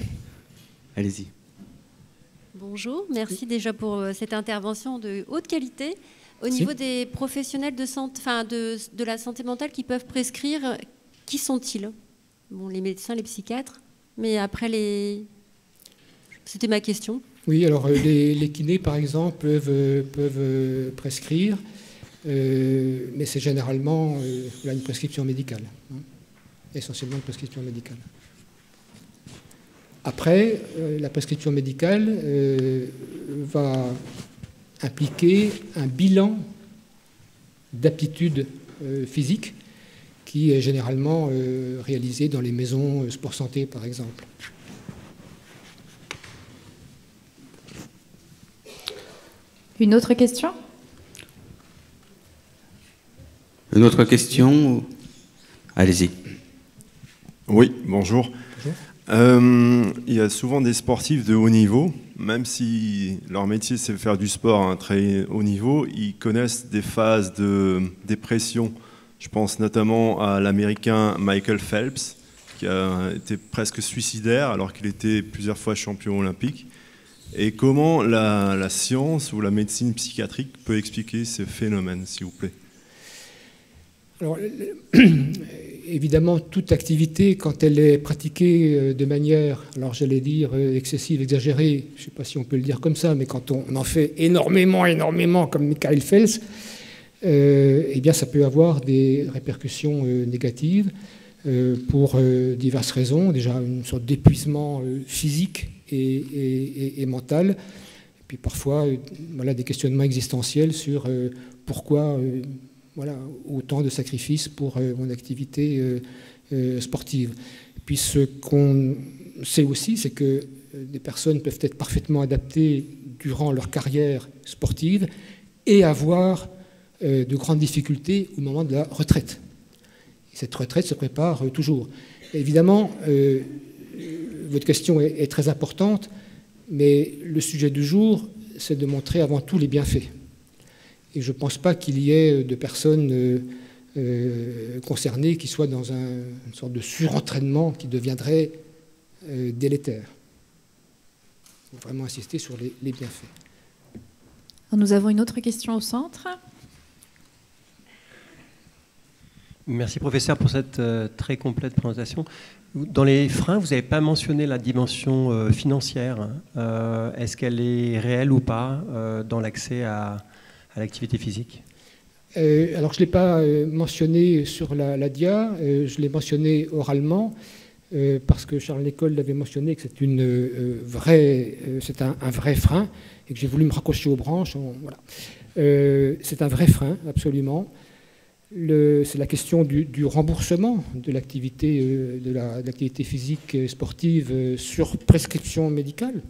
Allez-y. Bonjour, merci déjà pour cette intervention de haute qualité. Au niveau des professionnels de la santé mentale qui peuvent prescrire, qui sont-ils? Bon, les médecins, les psychiatres, mais après C'était ma question. Oui, alors les kinés, par exemple, peuvent prescrire, mais c'est généralement une prescription médicale, hein, essentiellement une prescription médicale. Après, la prescription médicale va impliquer un bilan d'aptitude physique qui est généralement réalisé dans les maisons sport santé, par exemple. Une autre question? Une autre question? Allez-y. Oui, bonjour. Il y a souvent des sportifs de haut niveau, même si leur métier c'est faire du sport à un très haut niveau, ils connaissent des phases de dépression. Je pense notamment à l'Américain Michael Phelps, qui a été presque suicidaire alors qu'il était plusieurs fois champion olympique. Et comment la science ou la médecine psychiatrique peut expliquer ce phénomène, s'il vous plaît? Alors, évidemment, toute activité, quand elle est pratiquée de manière, alors j'allais dire excessive, exagérée, je ne sais pas si on peut le dire comme ça, mais quand on en fait énormément, comme Michael Phelps, eh bien, ça peut avoir des répercussions négatives. pour diverses raisons. Déjà une sorte d'épuisement physique et mental. Et puis parfois voilà, des questionnements existentiels sur pourquoi voilà, autant de sacrifices pour mon activité sportive. Et puis ce qu'on sait aussi, c'est que des personnes peuvent être parfaitement adaptées durant leur carrière sportive et avoir de grandes difficultés au moment de la retraite. Et cette retraite se prépare toujours. Et évidemment, votre question est très importante, mais le sujet du jour, c'est de montrer avant tout les bienfaits. Et je ne pense pas qu'il y ait de personnes concernées qui soient dans une sorte de surentraînement qui deviendrait délétère. Il faut vraiment insister sur les bienfaits. Alors, nous avons une autre question au centre. Merci professeur pour cette très complète présentation. Dans les freins, vous n'avez pas mentionné la dimension financière. Est-ce qu'elle est réelle ou pas dans l'accès à l'activité physique ? Alors je ne l'ai pas mentionné sur la dia, je l'ai mentionné oralement parce que Charles Lécole l'avait mentionné que c'est un vrai frein et que j'ai voulu me raccrocher aux branches. Voilà. C'est un vrai frein, absolument. C'est la question du remboursement de l'activité physique sportive sur prescription médicale.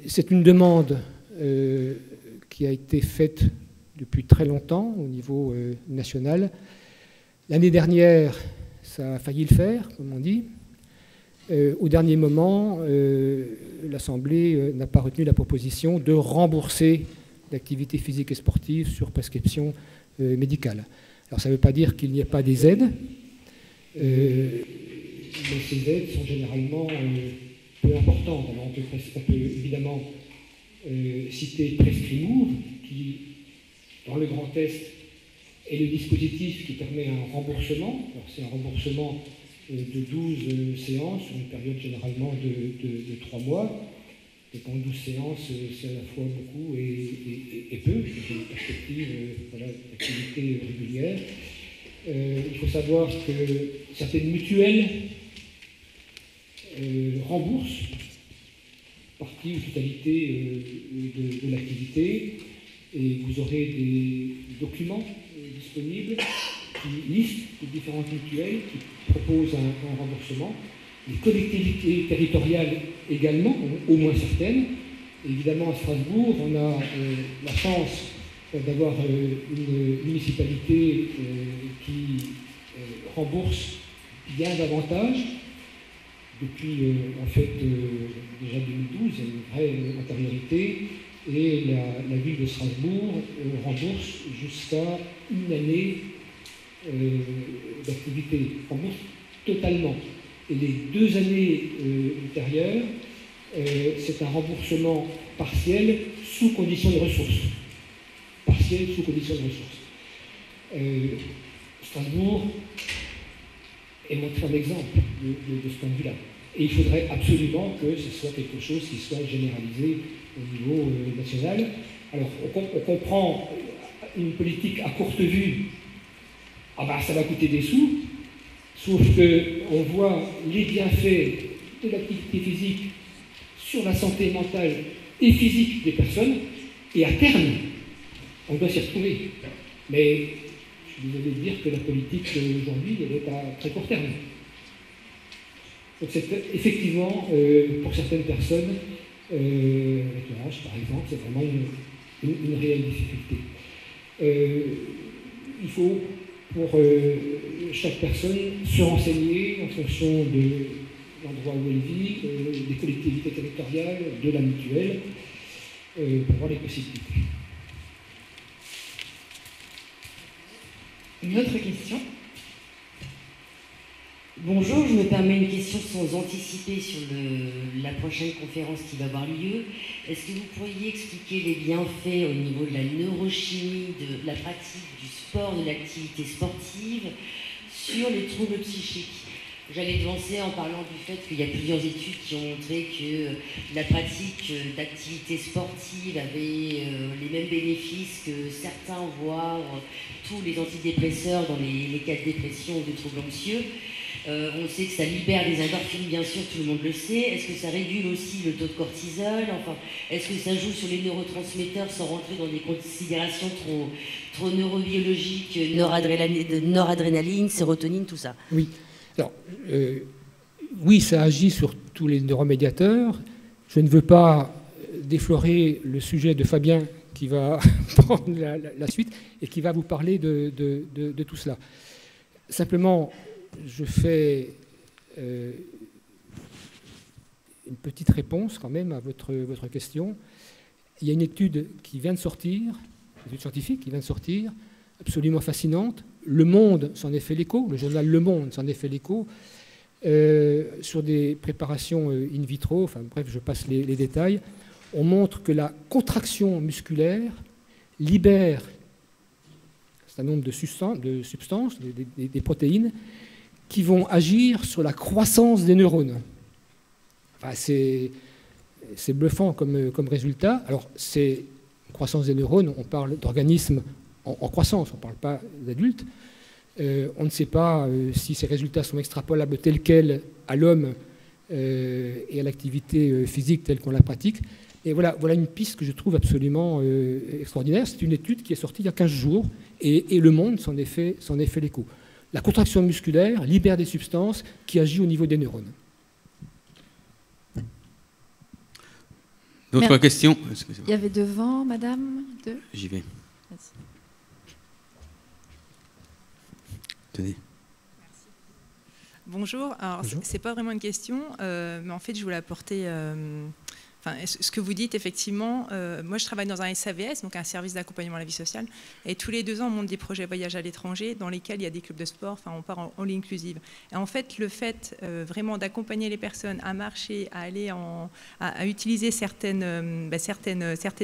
C'est une demande qui a été faite depuis très longtemps au niveau national. L'année dernière, ça a failli le faire, comme on dit. Au dernier moment, l'Assemblée n'a pas retenu la proposition de rembourser l'activité physique et sportive sur prescription médicale. Alors ça ne veut pas dire qu'il n'y ait pas des aides, mais ces aides sont généralement peu importantes. Alors on peut évidemment citer Prescrimour, qui, dans le Grand Est, est le dispositif qui permet un remboursement. Alors c'est un remboursement de 12 séances, sur une période généralement de 3 mois. Et pendant 12 séances, c'est à la fois beaucoup et peu, c'est une perspective d'activité régulière. Il faut savoir que certaines mutuelles remboursent partie ou totalité de l'activité, et vous aurez des documents disponibles qui listent les différentes mutuelles qui proposent un remboursement. Les collectivités territoriales également, au moins certaines. Et évidemment, à Strasbourg, on a la chance d'avoir une municipalité qui rembourse bien davantage. Depuis, en fait, déjà 2012, il y a une vraie antériorité, et la ville de Strasbourg rembourse jusqu'à une année d'activité, rembourse totalement. Et les 2 années ultérieures, c'est un remboursement partiel sous condition de ressources. Partiel sous condition de ressources. Strasbourg est montré un exemple de ce point de vue-là. Et il faudrait absolument que ce soit quelque chose qui soit généralisé au niveau national. Alors, on comprend une politique à courte vue. Ah ben, ça va coûter des sous. Sauf qu'on voit les bienfaits de l'activité physique sur la santé mentale et physique des personnes, et à terme, on doit s'y retrouver. Mais je suis désolé de dire que la politique aujourd'hui, elle est à très court terme. Donc c'est effectivement, pour certaines personnes, avec l'âge par exemple, c'est vraiment une réelle difficulté. Il faut, pour chaque personne, se renseigner en fonction de l'endroit où elle vit, des collectivités territoriales, de la mutuelle, pour voir les possibilités. Une autre question. Bonjour, je me permets une question sans anticiper sur la prochaine conférence qui va avoir lieu. Est-ce que vous pourriez expliquer les bienfaits au niveau de la neurochimie, de la pratique du sport, de l'activité sportive, sur les troubles psychiques? J'allais devancer en parlant du fait qu'il y a plusieurs études qui ont montré que la pratique d'activités sportives avait les mêmes bénéfices que certains, voire tous les antidépresseurs dans les cas de dépression ou de troubles anxieux. On sait que ça libère des endorphines, bien sûr, tout le monde le sait. Est-ce que ça régule aussi le taux de cortisol? Enfin, est-ce que ça joue sur les neurotransmetteurs sans rentrer dans des considérations trop neurobiologiques, noradrénaline, sérotonine, tout ça? Oui. Alors, oui, ça agit sur tous les neuromédiateurs. Je ne veux pas déflorer le sujet de Fabien qui va prendre la suite et qui va vous parler de tout cela. Simplement, je fais une petite réponse quand même à votre question. Il y a une étude qui vient de sortir, une étude scientifique qui vient de sortir, absolument fascinante. Le Monde s'en est fait l'écho, le journal Le Monde s'en est fait l'écho, sur des préparations in vitro, enfin bref, je passe les détails. On montre que la contraction musculaire libère un certain nombre de substances, des protéines, qui vont agir sur la croissance des neurones. Enfin, c'est bluffant comme résultat. Alors, c'est croissance des neurones, on parle d'organismes en croissance, on ne parle pas d'adultes. On ne sait pas si ces résultats sont extrapolables tels quels à l'homme et à l'activité physique telle qu'on la pratique. Et voilà une piste que je trouve absolument extraordinaire. C'est une étude qui est sortie il y a 15 jours et Le Monde s'en est fait l'écho. La contraction musculaire libère des substances qui agissent au niveau des neurones. D'autres questions? Il y avait devant, madame. J'y vais. Merci. Tenez. Bonjour. Alors, c'est pas vraiment une question, mais en fait, je voulais apporter... ce que vous dites, effectivement, moi je travaille dans un SAVS, donc un service d'accompagnement à la vie sociale, et tous les 2 ans on monte des projets voyage à l'étranger dans lesquels il y a des clubs de sport, enfin on part en all inclusive. Et en fait, le fait vraiment d'accompagner les personnes à marcher, à aller à utiliser certaines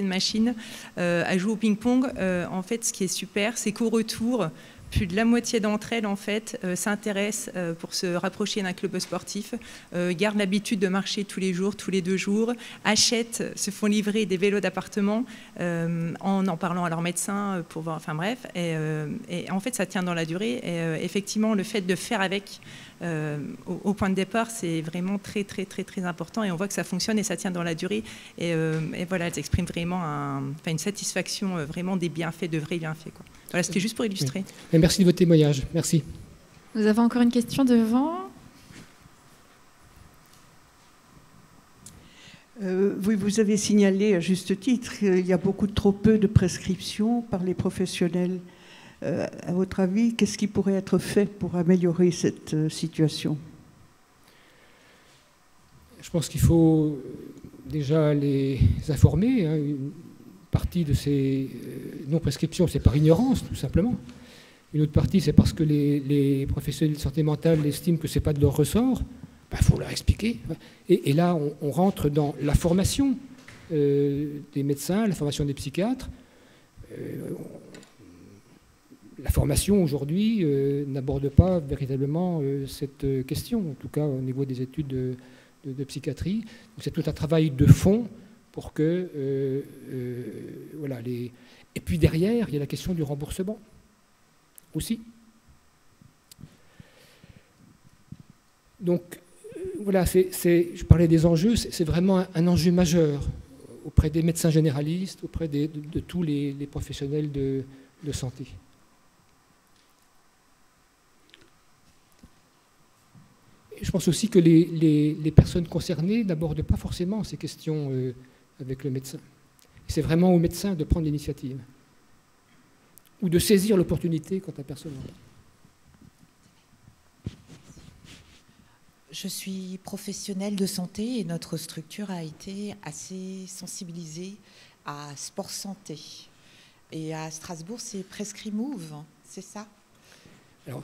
machines, à jouer au ping-pong, en fait ce qui est super, c'est qu'au retour, plus de la moitié d'entre elles, en fait, s'intéressent pour se rapprocher d'un club sportif, gardent l'habitude de marcher tous les jours, tous les 2 jours, achètent, se font livrer des vélos d'appartement en parlant à leur médecin pour voir, enfin bref. Et en fait, ça tient dans la durée. Et effectivement, le fait de faire avec au point de départ, c'est vraiment très, très, très, très important. Et on voit que ça fonctionne et ça tient dans la durée. Et voilà, elles expriment vraiment une satisfaction vraiment des bienfaits, de vrais bienfaits, quoi. Voilà, c'était juste pour illustrer. Oui. Merci de votre témoignage. Merci. Nous avons encore une question devant. Oui, vous avez signalé à juste titre qu'il y a trop peu de prescriptions par les professionnels. À votre avis, qu'est-ce qui pourrait être fait pour améliorer cette situation? Je pense qu'il faut déjà les informer. Une partie de ces non-prescriptions, c'est par ignorance, tout simplement. Une autre partie, c'est parce que les professionnels de santé mentale estiment que ce n'est pas de leur ressort. Il faut leur expliquer. Et là, on rentre dans la formation des médecins, la formation des psychiatres. La formation, aujourd'hui, n'aborde pas véritablement cette question, en tout cas au niveau des études de psychiatrie. C'est tout un travail de fond pour que... voilà, Et puis derrière, il y a la question du remboursement aussi. Donc, voilà, je parlais des enjeux, c'est vraiment un enjeu majeur auprès des médecins généralistes, auprès de tous les professionnels de santé. Et je pense aussi que les personnes concernées n'abordent pas forcément ces questions avec le médecin. C'est vraiment au médecin de prendre l'initiative ou de saisir l'opportunité quand la personne en a. Je suis professionnelle de santé et notre structure a été assez sensibilisée à sport santé. Et à Strasbourg, c'est Prescrimove, c'est ça? Alors,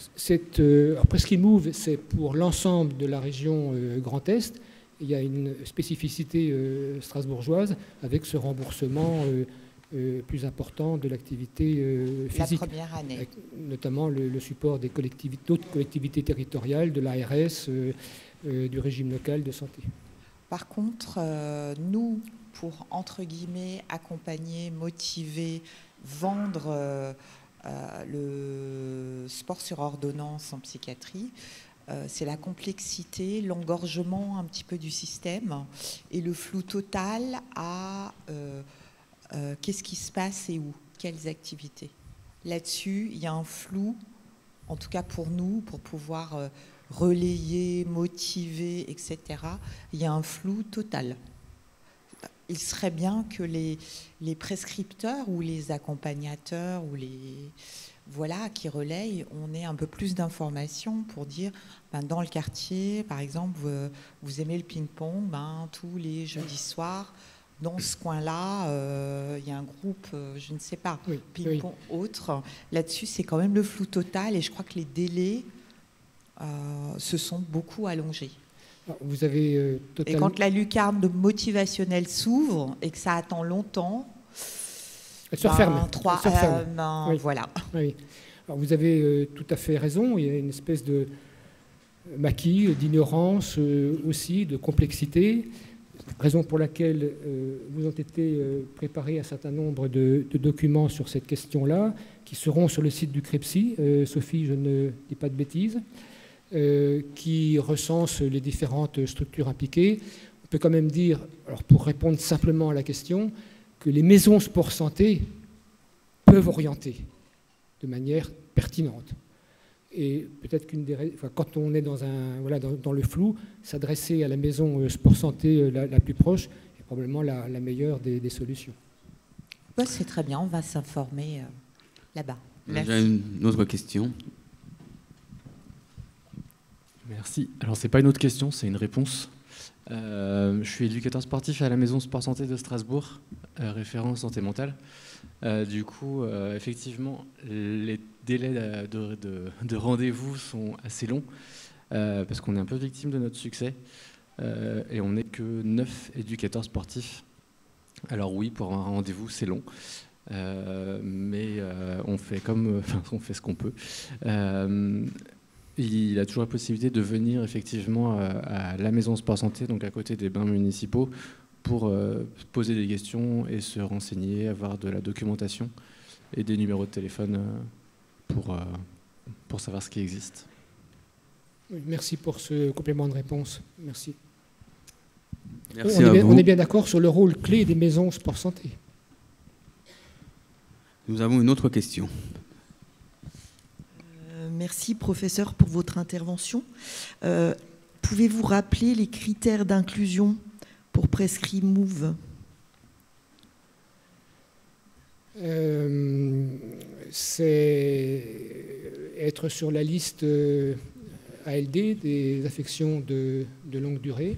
Prescrimove, c'est pour l'ensemble de la région Grand Est. Il y a une spécificité strasbourgeoise avec ce remboursement plus important de l'activité physique. La première année. Avec notamment le support des collectivités, d'autres collectivités territoriales, de l'ARS, du régime local de santé. Par contre, nous, pour, entre guillemets, accompagner, motiver, vendre le sport sur ordonnance en psychiatrie, c'est la complexité, l'engorgement un petit peu du système et le flou total à qu'est-ce qui se passe et où, quelles activités. Là-dessus, il y a un flou, en tout cas pour nous, pour pouvoir relayer, motiver, etc. Il y a un flou total. Il serait bien que les prescripteurs ou les accompagnateurs ou les qui relayent, on ait un peu plus d'informations pour dire, dans le quartier, par exemple, vous aimez le ping-pong, tous les jeudis soirs, dans ce coin-là, il y a un groupe, je ne sais pas, ping-pong autre. Là-dessus, c'est quand même le flou total et je crois que les délais se sont beaucoup allongés. Vous avez totalement... Et quand la lucarne motivationnelle s'ouvre et que ça attend longtemps, elle se referme. Oui. Voilà. Oui. Alors vous avez tout à fait raison. Il y a une espèce de maquis, d'ignorance aussi, de complexité. Raison pour laquelle vous ont été préparés un certain nombre de documents sur cette question-là, qui seront sur le site du CREPSI. Sophie, je ne dis pas de bêtises. Qui recense les différentes structures impliquées. On peut quand même dire, alors pour répondre simplement à la question, que les maisons sport santé peuvent orienter de manière pertinente. Et peut-être quand on est dans le flou, s'adresser à la maison sport santé la plus proche est probablement la meilleure des solutions. C'est très bien, on va s'informer là-bas. J'ai une autre question. Merci. Alors, ce n'est pas une autre question, c'est une réponse. Je suis éducateur sportif à la Maison Sport Santé de Strasbourg, référent santé mentale. Du coup, effectivement, les délais de rendez-vous sont assez longs parce qu'on est un peu victime de notre succès et on n'est que 9 éducateurs sportifs. Alors oui, pour un rendez-vous, c'est long. Mais on fait on fait ce qu'on peut. Il a toujours la possibilité de venir effectivement à la Maison Sport Santé, donc à côté des bains municipaux, pour poser des questions et se renseigner, avoir de la documentation et des numéros de téléphone pour savoir ce qui existe. Oui, merci pour ce complément de réponse. Merci. Merci à vous. On est bien d'accord sur le rôle clé des maisons Sport Santé. Nous avons une autre question. Merci, professeur, pour votre intervention. Pouvez-vous rappeler les critères d'inclusion pour PrescriMove ? C'est être sur la liste ALD des affections de longue durée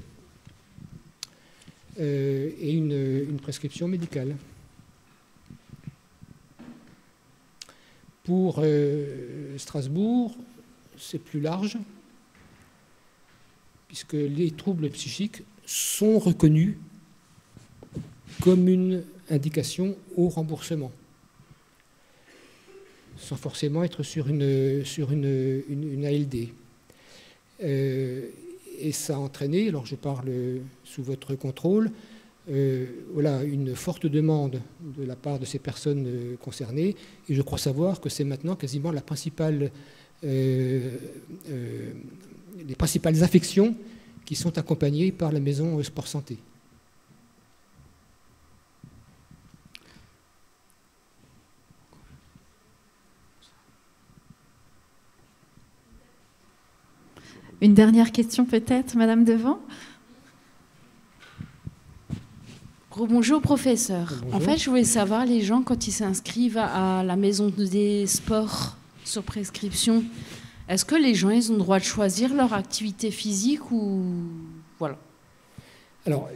et une prescription médicale. Pour Strasbourg, c'est plus large, puisque les troubles psychiques sont reconnus comme une indication au remboursement, sans forcément être sur une ALD. Et ça a entraîné, alors je parle sous votre contrôle, une forte demande de la part de ces personnes concernées, et je crois savoir que c'est maintenant quasiment les principales affections qui sont accompagnées par la Maison Sport Santé. Une dernière question peut-être, Madame Devant ? Bonjour professeur. Bonjour. En fait, je voulais savoir, les gens, quand ils s'inscrivent à la maison des sports sur prescription, est-ce que les gens ils ont le droit de choisir leur activité physique ou voilà ? Alors,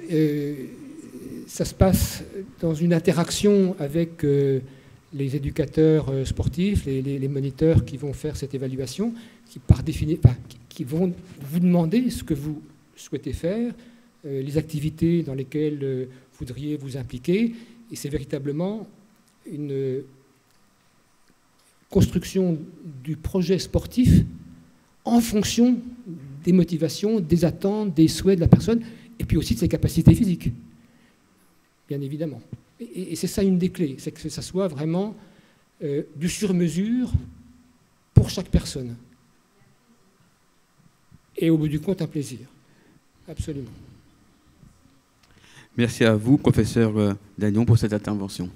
ça se passe dans une interaction avec les éducateurs sportifs, les moniteurs qui vont faire cette évaluation, qui vont vous demander ce que vous souhaitez faire, les activités dans lesquelles vous voudriez vous impliquer, et c'est véritablement une construction du projet sportif en fonction des motivations, des attentes, des souhaits de la personne, et puis aussi de ses capacités physiques, bien évidemment. Et c'est ça une des clés, c'est que ça soit vraiment du sur-mesure pour chaque personne. Et au bout du compte, un plaisir. Absolument. Merci à vous, professeur Dagnon, pour cette intervention.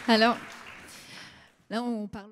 Alors, là, on parle...